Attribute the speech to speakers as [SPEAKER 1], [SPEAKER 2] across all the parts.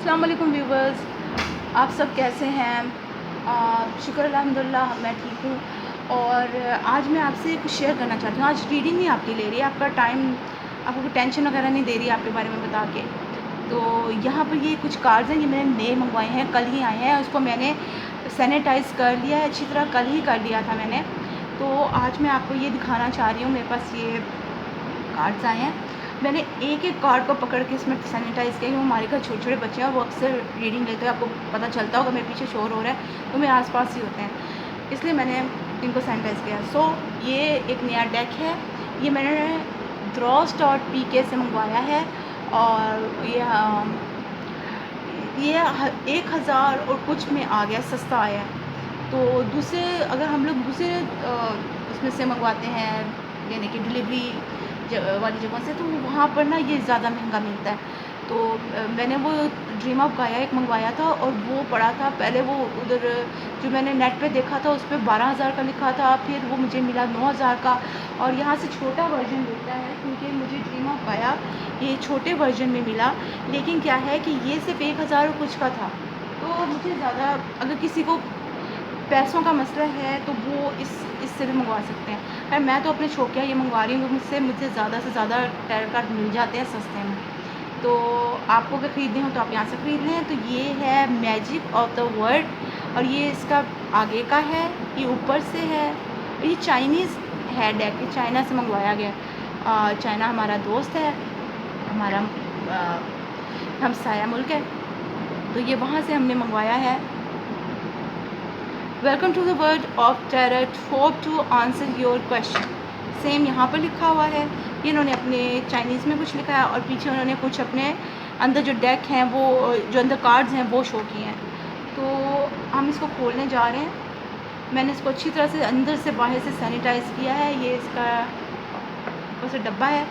[SPEAKER 1] अस्सलाम वालेकुम व्यूवर्स, आप सब कैसे हैं? शुक्र अल्हम्दुलिल्लाह मैं ठीक हूँ। और आज मैं आपसे कुछ शेयर करना चाहती हूँ। आज रीडिंग नहीं आपकी ले रही, आपका टाइम, आपको कोई टेंशन वगैरह नहीं दे रही आपके बारे में बता के। तो यहाँ पर ये कुछ कार्ड्स हैं, ये मैंने नए मंगवाए हैं, कल ही आए हैं। उसको मैंने सैनिटाइज़ कर लिया है अच्छी तरह, कल ही कर लिया था मैंने। तो आज मैं आपको ये दिखाना चाह रही हूँ। मेरे पास ये कार्ड्स आए हैं, मैंने एक एक कार्ड को पकड़ के इसमें सैनिटाइज़ किया। हमारे घर छोटे छोटे बच्चे हैं, वो अक्सर रीडिंग लेते हैं, आपको पता चलता होगा मेरे पीछे शोर हो रहा है, तो मेरे आसपास ही होते हैं, इसलिए मैंने इनको सैनिटाइज़ किया। सो ये एक नया डेक है, ये मैंने Dross.pk से मंगवाया है। और ये 1000 और कुछ में आ गया, सस्ता आया है। तो दूसरे, अगर हम लोग दूसरे उसमें से मंगवाते हैं, यानी कि डिलीवरी वाली जगहों से, तो वहाँ पर ना ये ज़्यादा महंगा मिलता है। तो मैंने वो ड्रीम ऑफ गाया एक मंगवाया था, और वो पड़ा था पहले, वो उधर जो मैंने नेट पे देखा था उस पर 12,000 का लिखा था, फिर वो मुझे मिला 9,000 का। और यहाँ से छोटा वर्जन मिलता है, क्योंकि मुझे ड्रीम ऑफ गाया ये छोटे वर्जन में मिला। लेकिन क्या है कि ये सिर्फ 1,000 और कुछ का था, तो मुझे ज़्यादा, अगर किसी को पैसों का मसला है तो वो इससे भी मंगवा सकते हैं। खैर मैं तो अपने शौकिया ये मंगवा रही हूँ, मुझे ज़्यादा से ज़्यादा टैरो कार्ड मिल जाते हैं सस्ते में। तो आपको अगर ख़रीदने हो तो आप यहाँ से ख़रीद लें। तो ये है मैजिक ऑफ द वर्ड, और ये इसका आगे का है, ये ऊपर से है। ये चाइनीज़ है डेक, ये चाइना से मंगवाया गया। चाइना हमारा दोस्त है, हमारा हमसाया मुल्क है, तो ये वहाँ से हमने मंगवाया है। Welcome to the world of tarot, hope to answer your question. Same यहाँ पर लिखा हुआ है, ये इन्होंने अपने चाइनीज़ में कुछ लिखा है, और पीछे उन्होंने कुछ अपने अंदर जो डेक हैं, वो जो अंदर कार्ड्स हैं वो शो किए हैं। तो हम इसको खोलने जा रहे हैं। मैंने इसको अच्छी तरह से अंदर से बाहर से सैनिटाइज़ किया है। ये इसका ऊपर से डब्बा है।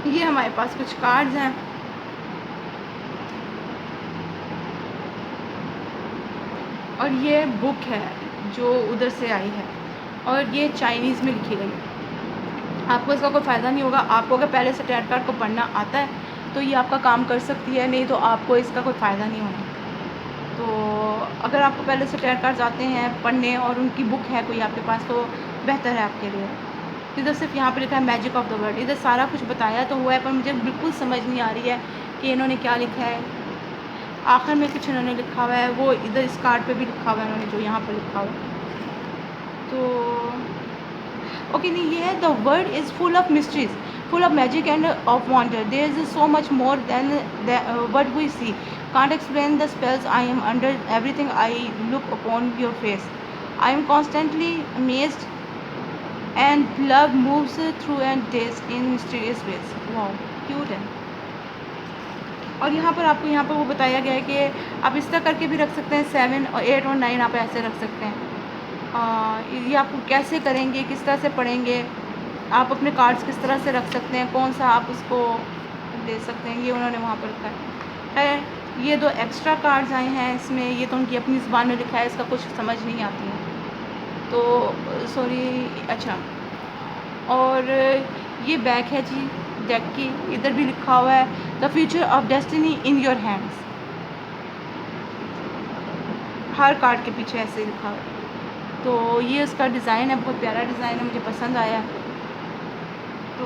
[SPEAKER 1] ये हमारे पास कुछ कार्ड्स हैं, और ये बुक है जो उधर से आई है, और ये चाइनीज़ में लिखी गई है। आपको इसका कोई फ़ायदा नहीं होगा। आपको अगर पहले से टैरो कार्ड को पढ़ना आता है तो ये आपका काम कर सकती है, नहीं तो आपको इसका कोई फ़ायदा नहीं होगा। तो अगर आपको पहले से टैरो कार्ड्स आते हैं पढ़ने, और उनकी बुक है कोई आपके पास, तो बेहतर है आपके लिए। इधर सिर्फ यहाँ पर लिखा है मैजिक ऑफ द वर्ल्ड। इधर सारा कुछ बताया तो हुआ है, पर मुझे बिल्कुल समझ नहीं आ रही है कि इन्होंने क्या लिखा है। आखिर में कुछ इन्होंने लिखा हुआ है, वो इधर इस कार्ड पे भी लिखा हुआ है इन्होंने, जो यहाँ पर लिखा हुआ है। तो ओके, नहीं, ये है the world is full of mysteries, full of magic and of wonder, there is so much more than what we see, can't explain the spells I am under everything I look upon your face, I am constantly amazed and love moves through and days in mysterious ways. Wow, cute है। और यहाँ पर आपको यहाँ पर वो बताया गया है कि आप इस तरह करके भी रख सकते हैं, 7 और 8 और 9 आप ऐसे रख सकते हैं। ये आपको कैसे करेंगे, किस तरह से पढ़ेंगे, आप अपने कार्ड्स किस तरह से रख सकते हैं, कौन सा आप उसको दे सकते हैं, ये उन्होंने वहाँ पर लिखा है। ये 2 एक्स्ट्रा कार्ड्स आए हैं इसमें, ये तो उनकी अपनी ज़ुबान में लिखा है, इसका कुछ समझ नहीं आती है, तो सॉरी। अच्छा, और ये बैक है जी डेक की, इधर भी लिखा हुआ है the future of destiny in your hands. Her card के पीछे ऐसे लिखा हुआ है। तो ये उसका डिज़ाइन है, बहुत प्यारा डिज़ाइन है, मुझे पसंद आया। तो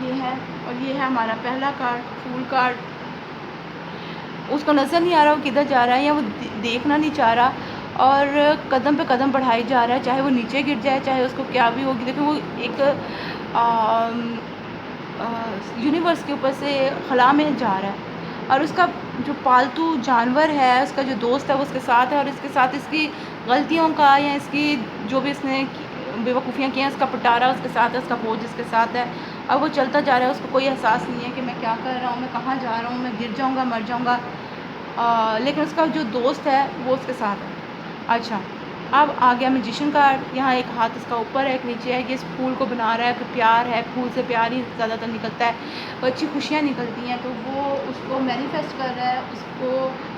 [SPEAKER 1] ये है, और ये है हमारा पहला कार्ड, फूल कार्ड। उसको नज़र नहीं आ रहा वो किधर जा रहा है, या वो देखना नहीं चाह रहा, और कदम पे कदम बढ़ाई जा रहा है, चाहे वो नीचे गिर जाए, चाहे उसको क्या भी होगी। देखो, वो एक यूनिवर्स के ऊपर से खला में जा रहा है, और उसका जो पालतू जानवर है, उसका जो दोस्त है वो उसके साथ है, और इसके साथ इसकी गलतियों का, या इसकी जो भी इसने बेवकूफ़ियाँ की हैं, उसका पिटारा उसके साथ है, उसका बोझ उसके साथ है, और वो चलता जा रहा है। उसको कोई एहसास नहीं है कि मैं क्या कर रहा हूँ, मैं कहाँ जा रहा हूँ, मैं गिर जाऊँगा, मर जाऊँगा, लेकिन उसका जो दोस्त है वो उसके साथ है। अच्छा, अब आ गया मैजिशियन कार्ड। यहाँ एक हाथ इसका ऊपर है, एक नीचे है। ये इस फूल को बना रहा है कि प्यार है, फूल से प्यार ही ज़्यादातर निकलता है, और अच्छी खुशियाँ निकलती हैं, तो वो उसको मैनिफेस्ट कर रहा है, उसको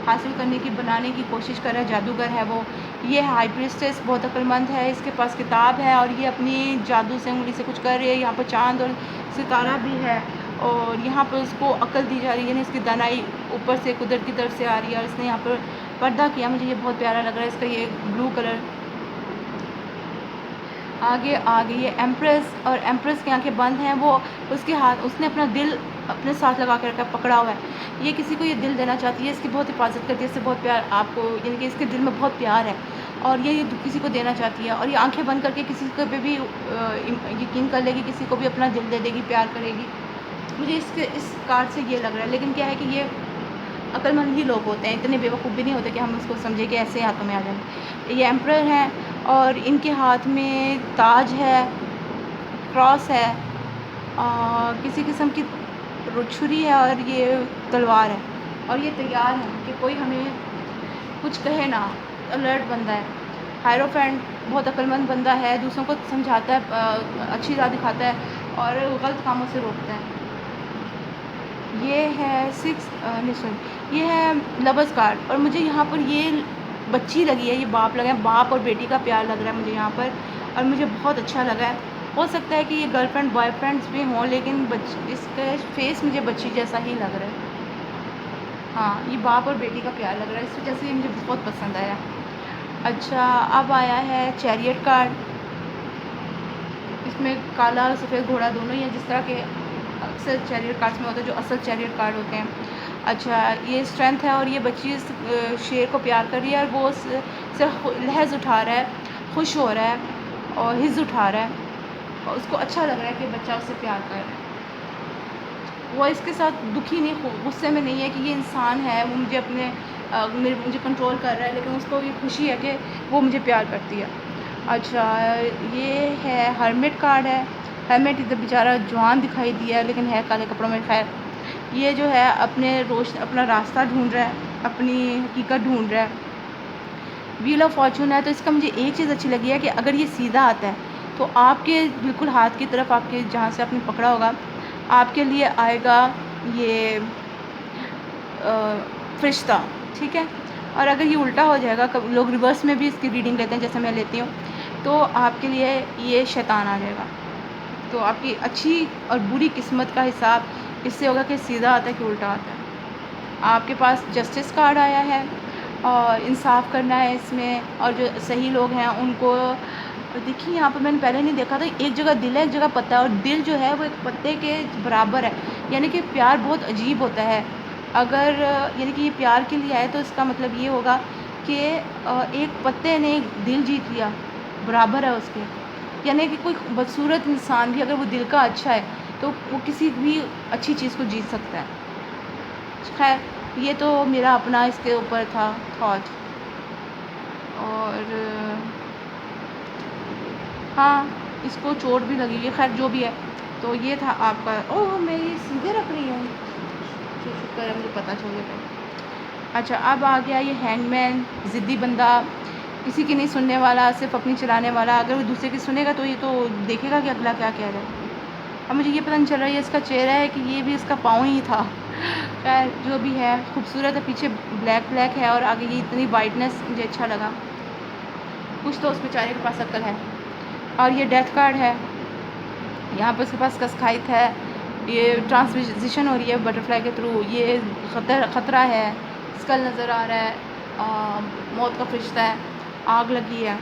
[SPEAKER 1] हासिल करने की, बनाने की कोशिश कर रहा है। जादूगर है वो। ये हाई प्रीस्टेस बहुत अक्लमंद है, इसके पास किताब है, और ये अपनी जादू से उंगली से कुछ कर रही है। यहाँ पर चाँद और सितारा भी है, और यहाँ पर उसको अकल दी जा रही है, इसकी दानाई ऊपर से कुदरत की तरफ से आ रही है। और इसने यहाँ पर पर्दा किया, मुझे ये बहुत प्यारा लग रहा है। इसका ये ब्लू कलर। आगे आ गई है एम्प्रेस, और एम्प्रेस की आंखें बंद हैं। वो उसके हाथ, उसने अपना दिल अपने साथ लगा कर रखा, पकड़ा हुआ है। ये किसी को ये दिल देना चाहती है, इसकी बहुत हिफाजत करती है, इससे बहुत प्यार आपको, यानी कि इसके दिल में बहुत प्यार है और ये किसी को देना चाहती है। और ये आंखें बंद करके किसी को भी यकीन कर लेगी, किसी को भी अपना दिल दे देगी, प्यार करेगी। मुझे इस कार्ड से ये लग रहा है। लेकिन क्या है कि ये अक्लमंद ही लोग होते हैं, इतने बेवकूफ़ भी नहीं होते कि हम उसको समझें कि ऐसे हाथों में आ जाएंगे। ये एम्परर हैं और इनके हाथ में ताज है, क्रॉस है, और किसी किस्म की छुरी है, और ये तलवार है। और ये तैयार है कि कोई हमें कुछ कहे ना। अलर्ट बंदा है, हायरोफेंट, बहुत अक्लमंद बंदा है, दूसरों को समझाता है, अच्छी राह दिखाता है और गलत कामों से रोकता है। ये है ये है लवर्स कार्ड। और मुझे यहाँ पर ये बच्ची लगी है, ये बाप लगा है, बाप और बेटी का प्यार लग रहा है मुझे यहाँ पर, और मुझे बहुत अच्छा लगा है। हो सकता है कि ये गर्लफ्रेंड बॉयफ्रेंड्स भी हों, लेकिन इसका फेस मुझे बच्ची जैसा ही लग रहा है। हाँ, ये बाप और बेटी का प्यार लग रहा है, इस वजह से ये मुझे बहुत पसंद आया। अच्छा, अब आया है चैरियट कार्ड। इसमें काला और सफ़ेद घोड़ा दोनों ही है, जिस तरह के अक्सर चैरियट कार्ड्स में होता है, जो असल चैरियट कार्ड होते हैं। अच्छा, ये स्ट्रेंथ है और ये बच्ची इस शेर को प्यार कर रही है, और वो उससे लहज़ उठा रहा है, खुश हो रहा है और हिज़ उठा रहा है, और उसको अच्छा लग रहा है कि बच्चा उससे प्यार कर रहा है। वो इसके साथ दुखी नहीं, गुस्से में नहीं है कि ये इंसान है, वो मुझे मुझे कंट्रोल कर रहा है, लेकिन उसको ये खुशी है कि वो मुझे प्यार करती है। अच्छा, ये है हर्मिट कार्ड है। हर्मिट इधर बेचारा जवान दिखाई दिया है, लेकिन है काले कपड़ों में। खैर, ये जो है अपना रास्ता ढूंढ रहा है, अपनी हकीकत ढूंढ रहा है। व्हील ऑफ फॉर्चून है, तो इसका मुझे एक चीज़ अच्छी लगी है कि अगर ये सीधा आता है तो आपके बिल्कुल हाथ की तरफ, आपके जहाँ से आपने पकड़ा होगा, आपके लिए आएगा ये फरिश्ता, ठीक है। और अगर ये उल्टा हो जाएगा, कब लोग रिवर्स में भी इसकी रीडिंग लेते हैं जैसे मैं लेती हूँ, तो आपके लिए ये शैतान आ जाएगा। तो आपकी अच्छी और बुरी किस्मत का हिसाब इससे होगा कि सीधा आता है कि उल्टा आता है। आपके पास जस्टिस कार्ड आया है, और इंसाफ करना है इसमें, और जो सही लोग हैं उनको देखिए। यहाँ पर मैंने पहले नहीं देखा था, एक जगह दिल है, एक जगह पत्ता है, और दिल जो है वो एक पत्ते के बराबर है, यानी कि प्यार बहुत अजीब होता है। अगर यानी कि ये प्यार के लिए आए तो इसका मतलब ये होगा कि एक पत्ते ने दिल जीत लिया, बराबर है उसके। यानी कि कोई बदसूरत इंसान भी अगर वो दिल का अच्छा है तो वो किसी भी अच्छी चीज़ को जीत सकता है। खैर, ये तो मेरा अपना इसके ऊपर था थॉट। और हाँ, इसको चोट भी लगी है, खैर जो भी है। तो ये था आपका। ओह, मैं ये सीधे रख रही हूँ, शुक्र है मुझे पता चल गया। अच्छा, अब आ गया ये हैंगमैन, ज़िद्दी बंदा, किसी की नहीं सुनने वाला, सिर्फ अपनी चलाने वाला। अगर वो दूसरे की सुनेगा तो ये तो देखेगा कि अगला क्या कह रहा है। अब मुझे ये पता नहीं चल रहा है ये इसका चेहरा है कि ये भी इसका पाँव ही था। खैर जो भी है, खूबसूरत है, पीछे ब्लैक है और आगे ये इतनी वाइटनेस मुझे अच्छा लगा। कुछ तो उस बेचारे के पास अक्ल है। और ये डेथ कार्ड है, यहाँ पर उसके पास कसखाइत है, ये ट्रांसपोजिशन हो रही है बटरफ्लाई के थ्रू, ये ख़तरा है, स्कल नज़र आ रहा है, मौत का फरिश्ता है, आग लगी है।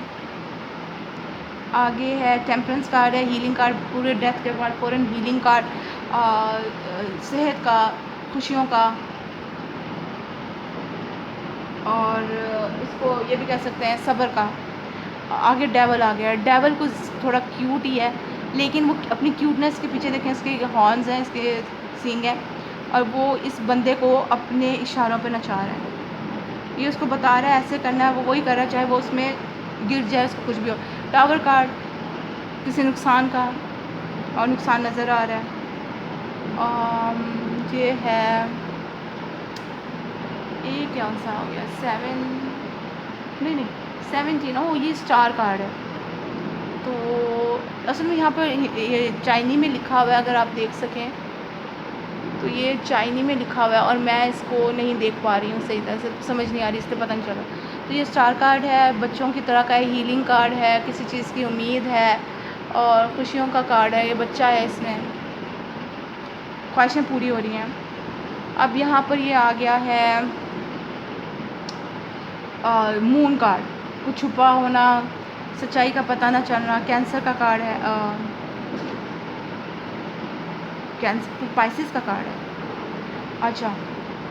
[SPEAKER 1] आगे है टेम्परेंस कार्ड है, हीलिंग कार्ड, पूरे डेथ के बाद फ़ौरन हीलिंग कार्ड, सेहत का, खुशियों का। और इसको ये भी कह सकते हैं सब्र का। आगे डेवल आ गया। डेवल को थोड़ा क्यूट ही है, लेकिन वो अपनी क्यूटनेस के पीछे देखें, इसके हॉर्न्स हैं, इसके सींग हैं, और वो इस बंदे को अपने इशारों पे नचा रहा है। ये उसको बता रहा है ऐसे करना है, वो वही कर रहा है, चाहे वो उसमें गिर जाए, उसको कुछ भी हो। टावर कार्ड, किसी नुकसान का, और नुकसान नज़र आ रहा है। ये है, ये क्या सा हो गया, 7 नहीं 17। ओ, ये स्टार कार्ड है। तो असल में यहाँ पर ये चाइनी में लिखा हुआ है, अगर आप देख सकें तो ये चाइनी में लिखा हुआ है, और मैं इसको नहीं देख पा रही हूँ सही तरह से, समझ नहीं आ रही, इससे पता नहीं चला। तो ये स्टार कार्ड है, बच्चों की तरह का है, हीलिंग कार्ड है, किसी चीज़ की उम्मीद है, और खुशियों का कार्ड है। ये बच्चा है, इसमें ख्वाहिशें पूरी हो रही हैं। अब यहाँ पर ये आ गया है मून कार्ड, कुछ छुपा होना, सच्चाई का पता ना चलना, कैंसर का कार्ड है, कैंसर पाइसिस का कार्ड है। अच्छा,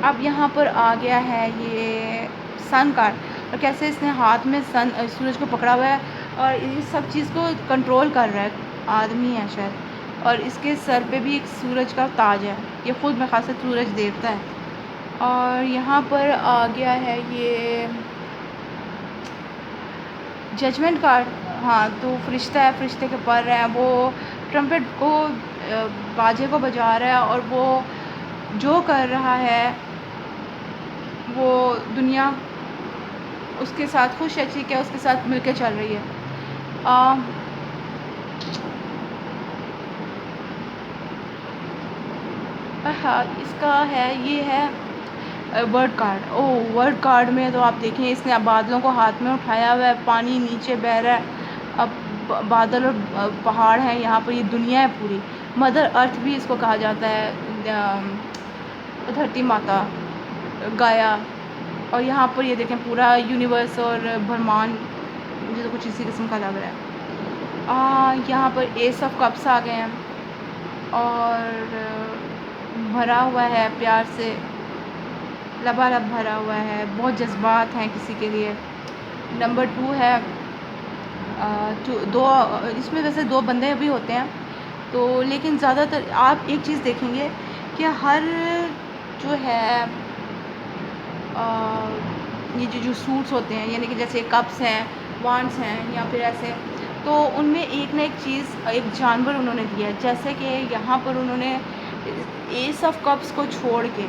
[SPEAKER 1] अब यहाँ पर आ गया है ये सन कार्ड, और कैसे इसने हाथ में सूरज को पकड़ा हुआ है और इस सब चीज़ को कंट्रोल कर रहा है, आदमी है शायद, और इसके सर पे भी एक सूरज का ताज है, ये ख़ुद में खास सूरज देवता है। और यहाँ पर आ गया है ये जजमेंट कार्ड। हाँ, तो फरिश्ता है, फरिश्ते के पर हैं, वो ट्रम्पेट को बाजे को बजा रहा है, और वो जो कर रहा है वो दुनिया उसके साथ खुश है, ठीक है, उसके साथ मिलके चल रही है। हाँ, इसका है, ये है वर्ड कार्ड। ओह, वर्ड कार्ड में तो आप देखें, इसने बादलों को हाथ में उठाया हुआ है, पानी नीचे बह रहा है, अब बादल और पहाड़ हैं, यहाँ पर ये दुनिया है पूरी। मदर अर्थ भी इसको कहा जाता है, धरती माता, गाया। और यहाँ पर ये देखें पूरा यूनिवर्स और ब्रह्मांड, मुझे तो कुछ इसी किस्म का लग रहा है। यहाँ पर एस ऑफ कप्स आ गए हैं, और भरा हुआ है प्यार से, लबालब भरा हुआ है, बहुत जज्बात हैं किसी के लिए। नंबर 2 है, दो, इसमें वैसे 2 बंदे भी होते हैं, तो लेकिन ज़्यादातर आप एक चीज़ देखेंगे कि हर जो है ये जो सूट्स होते हैं, यानी कि जैसे कप्स हैं, वांड्स हैं, या फिर ऐसे, तो उनमें एक ना एक चीज़, एक जानवर उन्होंने दिया है। जैसे कि यहाँ पर उन्होंने एस ऑफ कप्स को छोड़ के,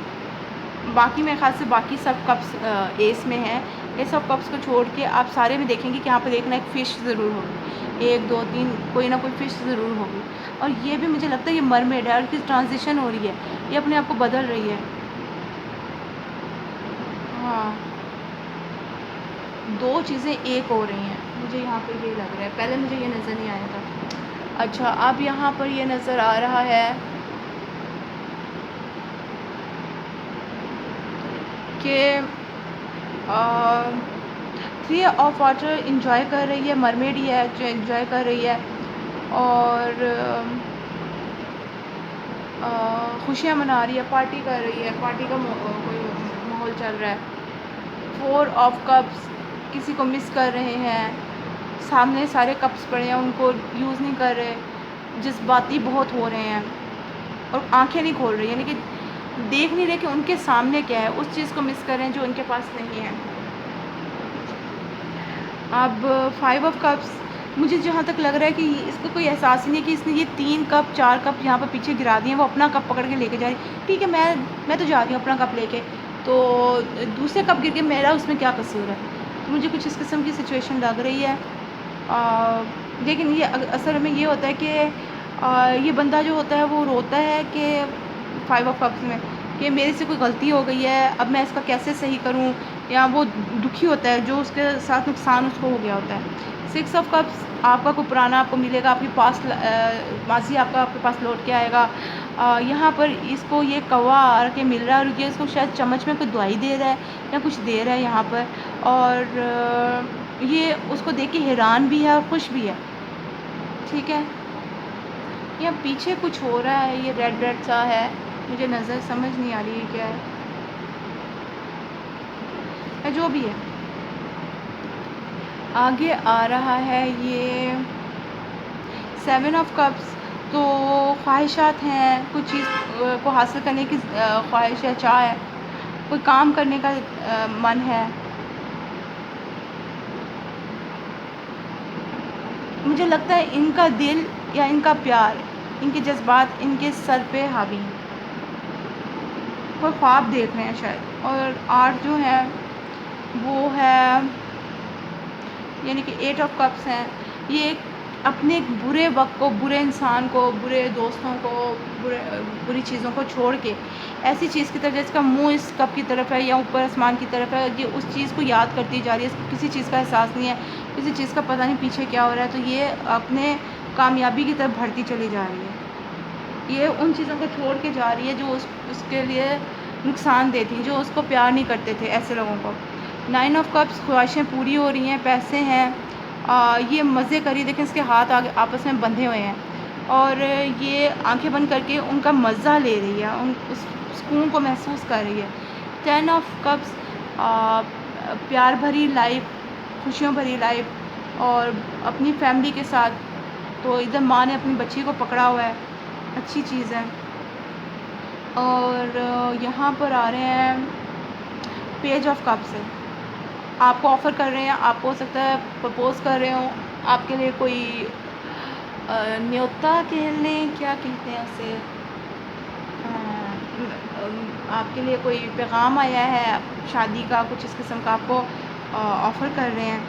[SPEAKER 1] बाकी मेरे ख्याल से बाकी सब कप्स एस में हैं, एस ऑफ कप्स को छोड़ के आप सारे में देखेंगे कि यहाँ पर एक ना एक फ़िश ज़रूर होगी, 1 2 3 कोई ना कोई फ़िश ज़रूर होगी। और ये भी मुझे लगता है ये मरमेड है, और इसकी ट्रांजिशन हो रही है, ये अपने आप को बदल रही है। हाँ, 2 चीज़ें एक हो रही हैं, मुझे यहाँ पे ये लग रहा है, पहले मुझे ये नज़र नहीं आया था। अच्छा, अब यहाँ पर ये नज़र आ रहा है कि 3 ऑफ वाटर इंजॉय कर रही है, मरमेड ही है जो इंजॉय कर रही है, और खुशियाँ मना रही है, पार्टी कर रही है, पार्टी का कोई माहौल चल रहा है। 4 ऑफ कप्स, किसी को मिस कर रहे हैं, सामने सारे कप्स पड़े हैं, उनको यूज़ नहीं कर रहे, जज्बाती बहुत हो रहे हैं, और आंखें नहीं खोल रही, यानी कि देख नहीं रहे कि उनके सामने क्या है, उस चीज़ को मिस कर रहे हैं जो उनके पास नहीं है। अब 5 ऑफ कप्स, मुझे जहाँ तक लग रहा है कि इसको कोई एहसास ही नहीं है कि इसने ये 3 कप 4 कप यहाँ पर पीछे गिरा दिए हैं, वो अपना कप पकड़ के लेके जा रही। ठीक है, मैं तो जा रही हूँ अपना कप लेके, तो दूसरे कप गिर के मेरा उसमें क्या कसूर है? तो मुझे कुछ इस किस्म की सिचुएशन लग रही है। लेकिन ये असल में ये होता है कि ये बंदा जो होता है वो रोता है कि 5 ऑफ कप्स में कि मेरे से कोई गलती हो गई है, अब मैं इसका कैसे सही करूं, या वो दुखी होता है जो उसके साथ नुकसान उसको हो गया होता है। 6 ऑफ कप्स, आपका कोई पुराना आपको मिलेगा, आपके पास माजी आपके पास लौट के आएगा। यहाँ पर इसको ये कौवा आके मिल रहा है, और ये इसको शायद चम्मच में कोई दवाई दे रहा है या कुछ दे रहा है यहाँ पर, और ये उसको देख के हैरान भी है और खुश भी है। ठीक है, यहाँ पीछे कुछ हो रहा है, ये रेड रेड सा है, मुझे नज़र समझ नहीं आ रही है क्या है, जो भी है। आगे आ रहा है ये 7 ऑफ कप्स, तो ख्वाहिशात हैं, कुछ चीज़ को हासिल करने की ख्वाहिश है, चाह है, कोई काम करने का मन है। मुझे लगता है इनका दिल या इनका प्यार, इनके जज्बात इनके सर पे हावी हैं, कोई ख्वाब देख रहे हैं शायद। और 8 जो है वो है, यानी कि 8 ऑफ कप्स हैं, ये अपने बुरे वक्त को, बुरे इंसान को, बुरे दोस्तों को, बुरी चीज़ों को छोड़ के ऐसी चीज़ की तरफ, जिसका मुंह इस कप की तरफ है या ऊपर आसमान की तरफ है, ये उस चीज़ को याद करती जा रही है, इसको किसी चीज़ का एहसास नहीं है, किसी चीज़ का पता नहीं पीछे क्या हो रहा है, तो ये अपने कामयाबी की तरफ बढ़ती चली जा रही है। ये उन चीज़ों को छोड़ के जा रही है जो उसके लिए नुकसान देती, जो उसको प्यार नहीं करते थे, ऐसे लोगों को। 9 ऑफ कप्स, ख्वाहिशें पूरी हो रही हैं, पैसे हैं, ये मज़े करी, देखें इसके हाथ आगे आपस में बंधे हुए हैं और ये आंखें बंद करके उनका मज़ा ले रही है, उन उस सुकून को महसूस कर रही है। 10 ऑफ कप्स, प्यार भरी लाइफ, खुशियों भरी लाइफ और अपनी फैमिली के साथ। तो इधर माँ ने अपनी बच्ची को पकड़ा हुआ है, अच्छी चीज़ है। और यहाँ पर आ रहे हैं पेज ऑफ कप्स है, आपको ऑफ़र कर रहे हैं, आपको हो सकता है प्रपोज़ कर रहे हो, आपके लिए कोई न्योता कह लें, क्या कहते हैं उसे, आपके लिए कोई पैगाम आया है शादी का, कुछ इस किस्म का आपको ऑफ़र कर रहे हैं,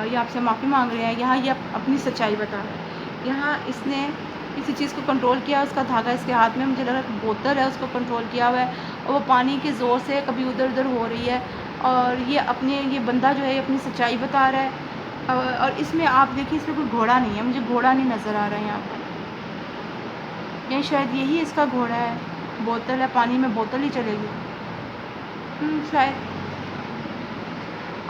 [SPEAKER 1] या आपसे माफ़ी मांग रहे हैं। यहाँ ये अपनी सच्चाई बता रहा है। यहाँ इसने किसी चीज़ को कंट्रोल किया, उसका धागा इसके हाथ में, मुझे लग रहा है बोतल है, उसको कंट्रोल किया हुआ है और वो पानी के ज़ोर से कभी उधर उधर हो रही है। और ये बंदा जो है ये अपनी सच्चाई बता रहा है। और इसमें आप देखिए, इसमें कोई घोड़ा नहीं है, मुझे घोड़ा नहीं नज़र आ रहा है यहाँ पर। या शायद यही इसका घोड़ा है, बोतल है, पानी में बोतल ही चलेगी, शायद।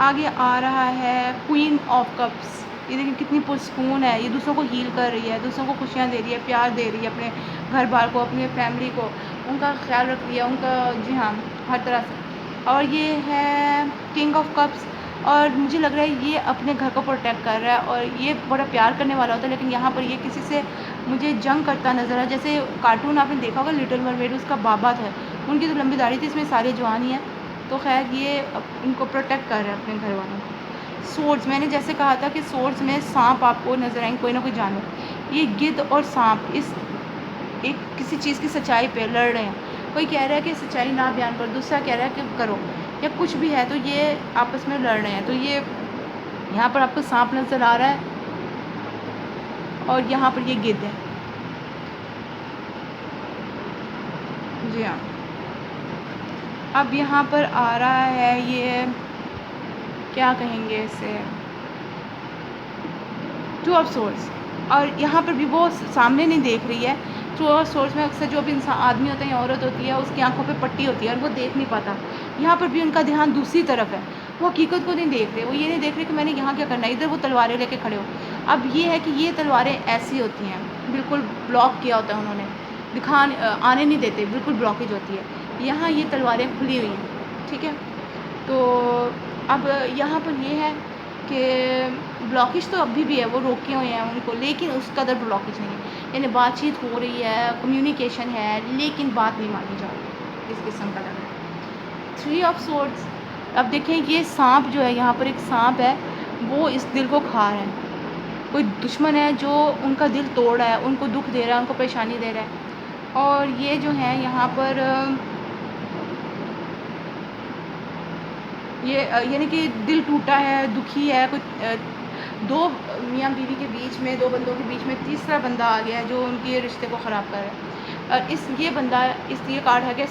[SPEAKER 1] आगे आ रहा है क्वीन ऑफ कप्स, ये देखिए कितनी पुरसकून है, ये दूसरों को हील कर रही है, दूसरों को खुशियाँ दे रही है, प्यार दे रही है, अपने घर बार को, अपनी फैमिली को, उनका ख्याल रख रही है, उनका, जी हाँ, हर तरह से। और ये है किंग ऑफ कप्स, और मुझे लग रहा है ये अपने घर को प्रोटेक्ट कर रहा है और ये बड़ा प्यार करने वाला होता है, लेकिन यहाँ पर ये किसी से मुझे जंग करता नज़र है। जैसे कार्टून आपने देखा होगा लिटिल मरमेड, उसका बाबा था, उनकी तो लंबी दाढ़ी थी, इसमें सारे जवान ही हैं। तो खैर ये उनको प्रोटेक्ट कर रहे हैं, अपने घर वालों को। सोर्ड्स, मैंने जैसे कहा था कि सोर्ड्स में सांप आपको नज़र आएंगे, कोई ना कोई जानवर। ये गिद्ध और सांप इस एक किसी चीज़ की सच्चाई पे लड़ रहे हैं। कोई कह रहा है कि सच्चाई ना बयान करो, दूसरा कह रहा है कि करो, या कुछ भी है, तो ये आपस में लड़ रहे हैं। तो ये यहाँ पर आपको सांप नज़र आ रहा है और यहाँ पर ये गिद्ध है, जी हाँ। अब यहाँ पर आ रहा है ये, क्या कहेंगे इसे, 2 ऑफ सोर्ड्स, और यहाँ पर भी वो सामने नहीं देख रही है। 2 ऑफ सोर्ड्स में अक्सर जो भी इंसान, आदमी होता है या औरत होती है, उसकी आंखों पे पट्टी होती है और वो देख नहीं पाता। यहाँ पर भी उनका ध्यान दूसरी तरफ है, वो हकीकत को नहीं देख रहे, वो ये नहीं देख रहे कि मैंने यहाँ क्या करना है। इधर वो तलवारें लेके खड़े हो। अब ये है कि ये तलवारें ऐसी होती हैं, बिल्कुल ब्लॉक किया होता है उन्होंने, आने नहीं देते, बिल्कुल ब्लॉकेज होती है। यहाँ ये तलवारें खुली हुई हैं, ठीक है। तो अब यहाँ पर ये है कि ब्लॉकेज तो अभी भी है, वो रोके हुए हैं उनको, लेकिन उस कदर ब्लॉकेज नहीं है। यानी बातचीत हो रही है, कम्युनिकेशन है, लेकिन बात नहीं मानी जा रही, इस किस्म का लग रहा है। 3 ऑफ सोर्ड्स, अब देखें ये सांप जो है, यहाँ पर एक सांप है, वो इस दिल को खा रहा है। कोई दुश्मन है जो उनका दिल तोड़ रहा है, उनको दुख दे रहा है, उनको परेशानी दे रहा है। और ये जो है यहाँ पर ये यानी कि दिल टूटा है, दुखी है, कुछ दो मियाँ बीवी के बीच में, दो बंदों के बीच में तीसरा बंदा आ गया है जो उनके रिश्ते को ख़राब कर रहा है। ये बंदा, ये कार्ड है कि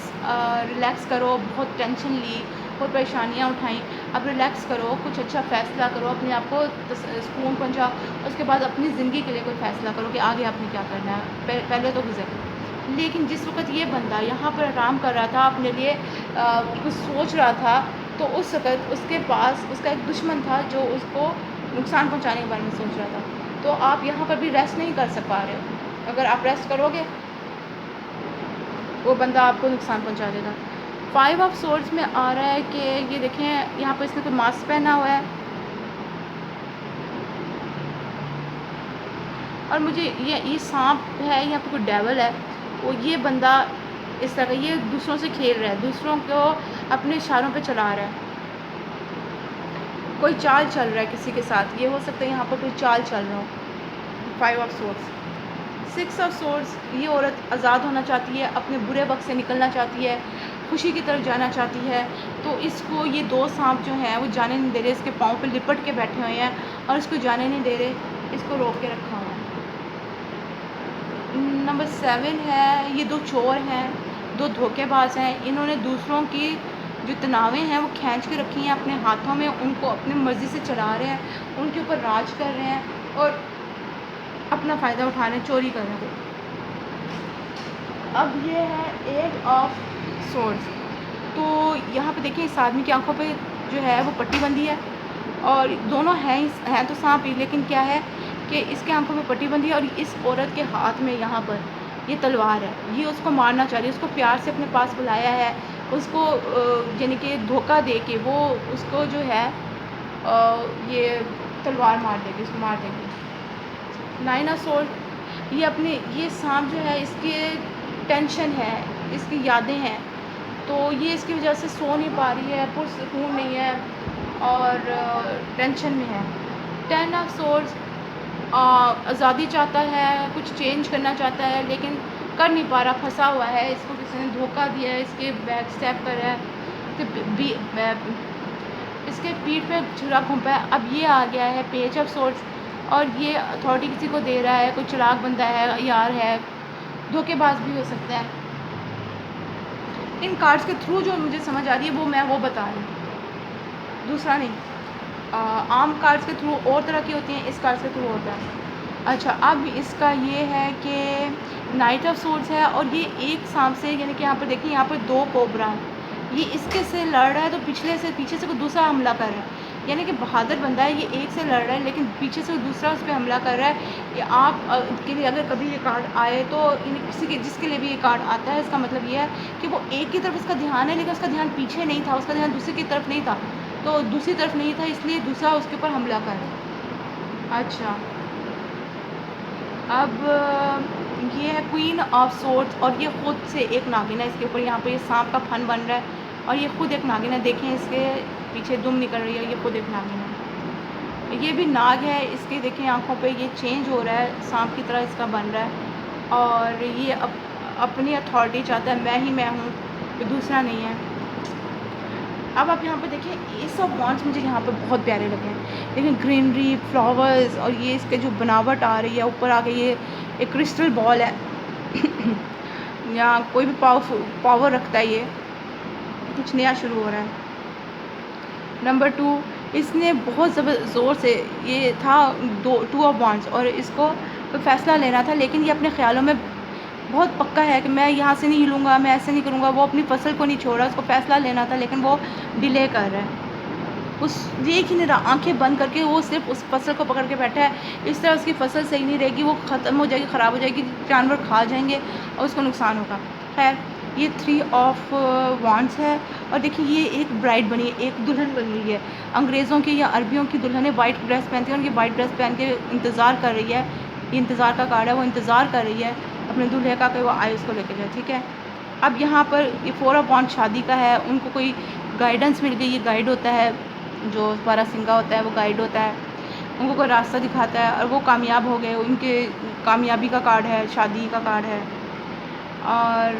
[SPEAKER 1] रिलैक्स करो, बहुत टेंशन ली, बहुत परेशानियाँ उठाई, अब रिलैक्स करो, कुछ अच्छा फ़ैसला करो, अपने आप को सुकून पहुँचाओ, उसके बाद अपनी ज़िंदगी के लिए कोई फ़ैसला करो कि आगे आपने क्या करना है, पहले तो गुजर। लेकिन जिस वक़्त ये बंदा यहाँ पर आराम कर रहा था, अपने लिए कुछ सोच रहा था, तो उस वक़्त उसके पास उसका एक दुश्मन था जो उसको नुकसान पहुँचाने के बारे में सोच रहा था। तो आप यहाँ पर भी रेस्ट नहीं कर पा रहे हो। अगर आप रेस्ट करोगे, वो बंदा आपको नुकसान पहुँचा देगा। 5 ऑफ सोर्ड्स में आ रहा है कि ये देखें, यहाँ पर इसने कोई मास्क पहना हुआ है और मुझे ये सांप है, यहाँ पर कोई डेविल है, वो ये बंदा इस तरह ये दूसरों से खेल रहा है, दूसरों को अपने इशारों पे चला रहा है, कोई चाल चल रहा है किसी के साथ, ये हो सकता है यहाँ पर कोई चाल चल रहा हो। 5 ऑफ सोर्ड्स। 6 ऑफ सोर्ड्स, ये औरत आज़ाद होना चाहती है, अपने बुरे वक्त से निकलना चाहती है, खुशी की तरफ जाना चाहती है। तो इसको ये 2 सांप जो हैं वो जाने नहीं दे रहे, इसके पाँव पे लिपट के बैठे हुए हैं और इसको जाने नहीं दे रहे, इसको रोक के रखा हुआ है। नंबर 7 है, ये 2 चोर हैं, 2 धोखेबाज हैं, इन्होंने दूसरों की जो तनावें हैं वो खींच के रखी हैं अपने हाथों में, उनको अपनी मर्ज़ी से चला रहे हैं, उनके ऊपर राज कर रहे हैं और अपना फ़ायदा उठा रहे हैं, चोरी कर रहे हैं। अब ये है एट ऑफ सोर्स। तो यहाँ पे देखिए इस आदमी की आंखों पे जो है वो पट्टी बंधी है, और दोनों हैं तो सांप ही, लेकिन क्या है कि इसके आंखों में पट्टी बंधी है और इस औरत के हाथ में यहाँ पर ये तलवार है। ये उसको मारना चाह रही है, उसको प्यार से अपने पास बुलाया है, उसको यानी कि धोखा दे के वो उसको जो है ये तलवार मार देगी, उसको मार देगी। नाइन ऑफ सोर्ड, ये अपने ये सांप जो है इसके टेंशन है, इसकी यादें हैं, तो ये इसकी वजह से सो नहीं पा रही है, पुरसकून नहीं है और टेंशन में है। टेन ऑफ सोर्ड्स, आज़ादी चाहता है, कुछ चेंज करना चाहता है लेकिन कर नहीं पा रहा, फंसा हुआ है, इसको किसी ने धोखा दिया है, इसके बैक स्टेप कर रहा है, इसके पीठ पे छुरा घूमता है। अब ये आ गया है पेज ऑफ सोर्ड्स, और ये अथॉरिटी किसी को दे रहा है, कोई चिराग बंदा है, यार है, धोखेबाज भी हो सकता है। इन कार्ड्स के थ्रू जो मुझे समझ आ रही है वो बता रही हूँ, दूसरा नहीं। आम कार्ड्स के थ्रू और तरह की होती हैं, इस कार्ड्स के थ्रू होता है। अच्छा, अब इसका ये है कि नाइट ऑफ सोर्ड्स है, और ये एक सांप से, यानी कि यहाँ पर देखिए यहाँ पर दो कोबरा है, ये इसके से लड़ रहा है तो पीछे से कोई दूसरा हमला कर रहा है, यानी कि बहादुर बंदा है, ये एक से लड़ रहा है लेकिन पीछे से दूसरा उस पर हमला कर रहा है। ये आप के लिए अगर कभी ये कार्ड आए तो किसी के जिसके लिए भी ये कार्ड आता है, इसका मतलब ये है कि वो एक की तरफ उसका ध्यान है, लेकिन उसका ध्यान पीछे नहीं था, उसका ध्यान दूसरे की तरफ नहीं था, तो दूसरी तरफ नहीं था, इसलिए दूसरा उसके ऊपर हमला कर रहा है। अच्छा, अब ये है क्वीन ऑफ सोर्ड्स, और ये खुद से एक नागिन है, इसके ऊपर यहाँ पे ये सांप का फन बन रहा है, और ये खुद एक नागिन है, देखें इसके पीछे दुम निकल रही है, ये खुद एक नागिन है। ये भी नाग है, इसके देखें आँखों पे ये चेंज हो रहा है, सांप की तरह इसका बन रहा है, और ये अपनी अथॉरिटी चाहता है, मैं हूँ, कोई दूसरा नहीं है। अब आप यहाँ पे देखिए एस ऑफ वॉन्ड्स मुझे यहाँ पे बहुत प्यारे लगे हैं, लेकिन ग्रीनरी, फ्लावर्स, और ये इसके जो बनावट आ रही है, ऊपर आके ये एक क्रिस्टल बॉल है या कोई भी पावर रखता है, ये कुछ नया शुरू हो रहा है। नंबर 2, इसने बहुत ज़ोर से, ये था टू ऑफ वॉन्ड्स, और इसको कोई फ़ैसला लेना था, लेकिन ये अपने ख़्यालों में बहुत पक्का है कि मैं यहाँ से नहीं हिलूँगा, मैं ऐसे नहीं करूँगा, वो अपनी फसल को नहीं छोड़ रहा, उसको फ़ैसला लेना था लेकिन वो डिले कर रहा है। उस एक ही नहीं रहा, आँखें बंद करके वो सिर्फ उस फसल को पकड़ के बैठा है, इस तरह उसकी फसल सही नहीं रहेगी, वो ख़त्म हो जाएगी, ख़राब हो जाएगी, जानवर खा जाएंगे और उसको नुकसान होगा। खैर, ये 3 ऑफ वॉन्ड्स है, और देखिए ये एक ब्राइड बनी है, एक दुल्हन बनी हुई है, अंग्रेज़ों की या अरबियों की दुल्हनें वाइट ड्रेस पहनती हैं, उनकी वाइट ड्रेस पहन के इंतज़ार कर रही है, ये इंतज़ार का कार्ड है, वो इंतज़ार कर रही है अपने दूल्हे का कि वो आए उसको लेके जाए, ठीक है। अब यहाँ पर ये 4 ऑफ वॉन्ड्स शादी का है, उनको कोई गाइडेंस मिल गई, ये गाइड होता है, जो बारासिंगा होता है वो गाइड होता है, उनको कोई रास्ता दिखाता है और वो कामयाब हो गए, उनके कामयाबी का कार्ड है, शादी का कार्ड है। और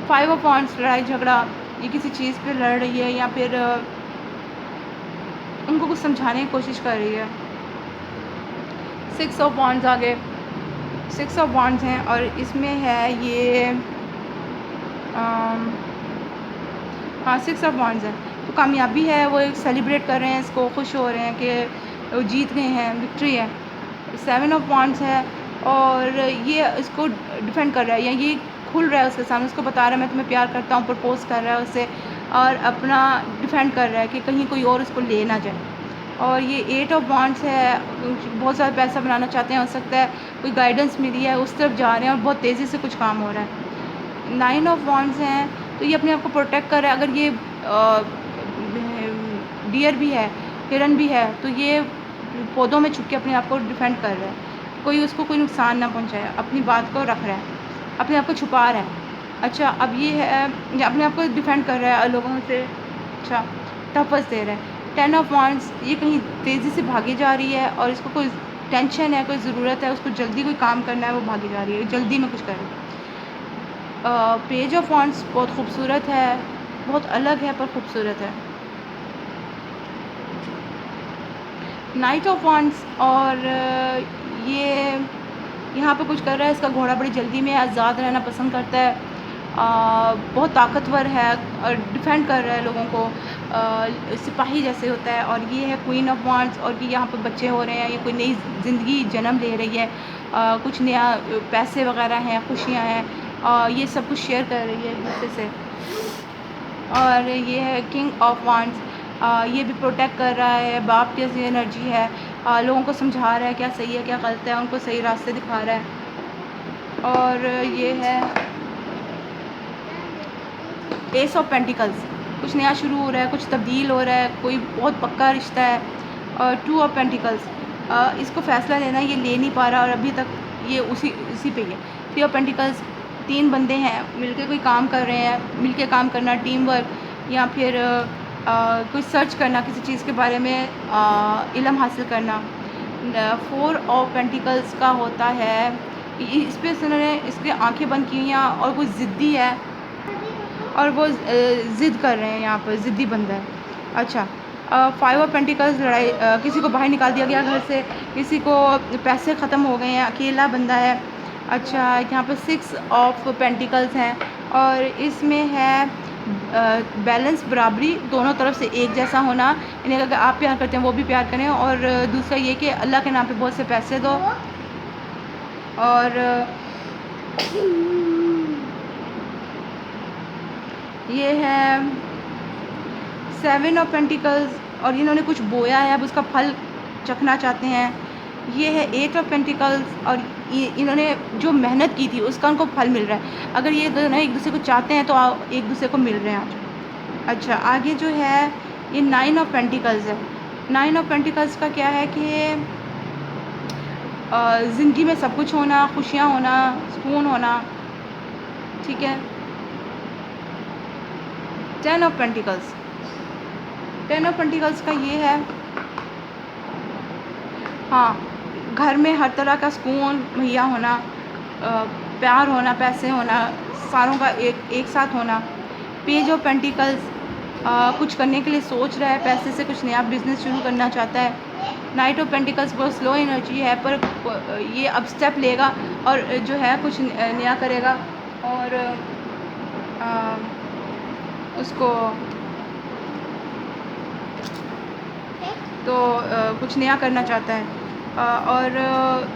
[SPEAKER 1] 5 ऑफ वॉन्ड्स, लड़ाई झगड़ा, ये किसी चीज़ पे लड़ रही है या फिर उनको कुछ समझाने की कोशिश कर रही है। 6 ऑफ वॉन्ड्स आ गए, 6 ऑफ वॉन्ड्स हैं, और इसमें है ये हाँ 6 ऑफ वॉन्ड्स है, तो कामयाबी है, वो एक सेलिब्रेट कर रहे हैं इसको, खुश हो रहे हैं कि वो जीत गए हैं, विक्ट्री है। 7 ऑफ वॉन्ड्स है, और ये इसको डिफेंड कर रहा है, या ये खुल रहा है उसके सामने, उसको बता रहा है मैं तुम्हें प्यार करता हूँ, प्रपोज कर रहा है उससे, और अपना डिफेंड कर रहा है कि कहीं कोई और उसको ले ना जाए। और ये 8 ऑफ वॉन्ड्स है, बहुत ज़्यादा पैसा बनाना चाहते हैं, हो सकता है कोई गाइडेंस मिली है, उस तरफ जा रहे हैं और बहुत तेज़ी से कुछ काम हो रहा है। 9 ऑफ वॉन्ड्स हैं, तो ये अपने आप को प्रोटेक्ट कर रहा है, अगर ये डियर भी है, हिरन भी है, तो ये पौधों में छुप के अपने आप को डिफेंड कर रहा है, कोई उसको कोई नुकसान ना पहुंचाए, अपनी बात को रख रहा है, अपने आप को छुपा रहा है। अच्छा, अब ये है, ये अपने आप को डिफेंड कर रहा है लोगों से, अच्छा टफस दे रहा है। 10 ऑफ वॉन्ड्स, ये कहीं तेज़ी से भागी जा रही है और इसको कोई टेंशन है, कोई ज़रूरत है, उसको जल्दी कोई काम करना है, वो भागी जा रही है, जल्दी में कुछ कर रही है। पेज ऑफ वॉन्ड्स बहुत खूबसूरत है, बहुत अलग है पर खूबसूरत है। नाइट ऑफ वॉन्ड्स, और ये यहाँ पे कुछ कर रहा है, इसका घोड़ा बड़ी जल्दी में आज़ाद रहना पसंद करता है, बहुत ताकतवर है और डिफेंड कर रहा है लोगों को, सिपाही जैसे होता है। और ये है क्वीन ऑफ वांड्स, और ये यहाँ पर बच्चे हो रहे हैं, ये कोई नई ज़िंदगी जन्म ले रही है, कुछ नया पैसे वगैरह हैं, खुशियाँ हैं, ये सब कुछ शेयर कर रही है एक दूसरे से। और ये है किंग ऑफ वांड्स, ये भी प्रोटेक्ट कर रहा है, बाप जैसी एनर्जी है, लोगों को समझा रहा है क्या सही है क्या गलत है, उनको सही रास्ते दिखा रहा है। और ये है एस ऑफ पेंटिकल्स, कुछ नया शुरू हो रहा है, कुछ तब्दील हो रहा है, कोई बहुत पक्का रिश्ता है। और टू ऑफ पेंटिकल्स, इसको फ़ैसला लेना, ये ले नहीं पा रहा और अभी तक ये उसी पे ही है। थ्री ऑफ पेंटिकल्स, 3 बंदे हैं मिलके कोई काम कर रहे हैं, मिलके काम करना, टीम वर्क, या फिर कोई सर्च करना किसी चीज़ के बारे में, इल्म हासिल करना। 4 ऑफ पेंटिकल्स का होता है, इस पे उन्होंने इसकी आंखें बंद की हुई हैं और कोई ज़िद्दी है और वो ज़िद कर रहे हैं, यहाँ पर ज़िद्दी बंदा है। अच्छा, 5 ऑफ पेंटिकल्स, लड़ाई, किसी को बाहर निकाल दिया गया घर से, किसी को पैसे ख़त्म हो गए हैं, अकेला बंदा है। अच्छा, यहाँ पर 6 ऑफ पेंटिकल्स हैं और इसमें है बैलेंस, बराबरी, दोनों तरफ से एक जैसा होना, यानी अगर आप प्यार करते हैं वो भी प्यार करें। और दूसरा ये कि अल्लाह के नाम पे बहुत से पैसे दो। और ये है 7 ऑफ पेंटिकल्स, और इन्होंने कुछ बोया है, अब उसका फल चखना चाहते हैं। ये है 8 ऑफ पेंटिकल्स, और इन्होंने जो मेहनत की थी उसका उनको फल मिल रहा है। अगर ये दोनों एक दूसरे को चाहते हैं तो एक दूसरे को मिल रहे हैं आज। अच्छा, आगे जो है ये 9 ऑफ पेंटिकल्स है। 9 ऑफ पेंटिकल्स का क्या है कि ज़िंदगी में सब कुछ होना, खुशियाँ होना, सुकून होना, ठीक है। 10 ऑफ पेंटिकल्स, 10 ऑफ पेंटिकल्स का ये है, हाँ, घर में हर तरह का सुकून मुहैया होना, प्यार होना, पैसे होना, सारों का एक साथ होना। पेज ऑफ पेंटिकल्स, कुछ करने के लिए सोच रहा है, पैसे से कुछ नया बिजनेस शुरू करना चाहता है। नाइट ऑफ पेंटिकल्स बहुत स्लो एनर्जी है, पर ये अब स्टेप लेगा और जो है कुछ नया करेगा और उसको तो कुछ नया करना चाहता है। और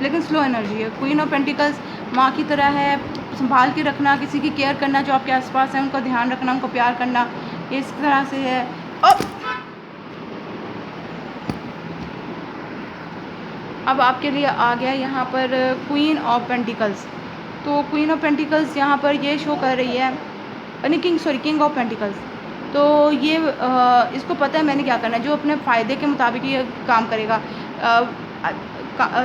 [SPEAKER 1] लेकिन स्लो एनर्जी है। क्वीन ऑफ पेंटिकल्स माँ की तरह है, संभाल के रखना, किसी की केयर करना, जो आपके आसपास है उनका ध्यान रखना, उनको प्यार करना, ये इस तरह से है। अब आपके लिए आ गया यहाँ पर क्वीन ऑफ पेंटिकल्स। तो क्वीन ऑफ पेंटिकल्स यहाँ पर ये शो कर रही है, यानी किंग ऑफ पेंटिकल्स। तो ये इसको पता है मैंने क्या करना है, जो अपने फ़ायदे के मुताबिक ये काम करेगा।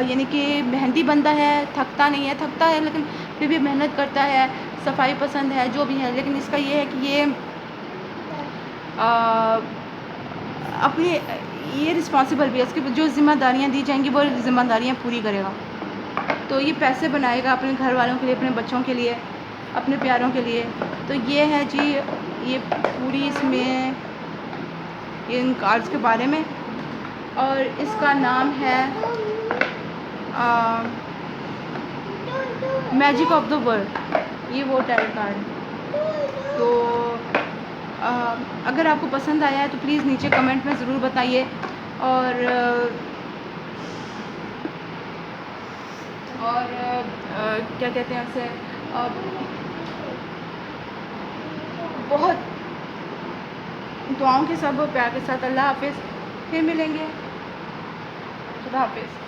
[SPEAKER 1] यानी कि मेहनती बंदा है, थकता नहीं है, थकता है लेकिन फिर भी मेहनत करता है, सफाई पसंद है, जो भी है। लेकिन इसका ये है कि ये अपनी ये रिस्पॉन्सिबल भी है, इसकी जो ज़िम्मेदारियाँ दी जाएंगी वो ज़िम्मेदारियाँ पूरी करेगा। तो ये पैसे बनाएगा अपने घर वालों के लिए, अपने बच्चों के लिए, अपने प्यारों के लिए। तो ये है जी, ये पूरी इसमें ये इन कार्ड्स के बारे में। और इसका नाम है मैजिक ऑफ द वर्ल्ड, ये वो टैरो कार्ड है। तो अगर आपको पसंद आया है तो प्लीज़ नीचे कमेंट में ज़रूर बताइए। और क्या कहते हैं उसे, बहुत दुआओं के साथ, बहुत प्यार के साथ। अल्लाह हाफिज़, फिर मिलेंगे। खुदा हाफिज़।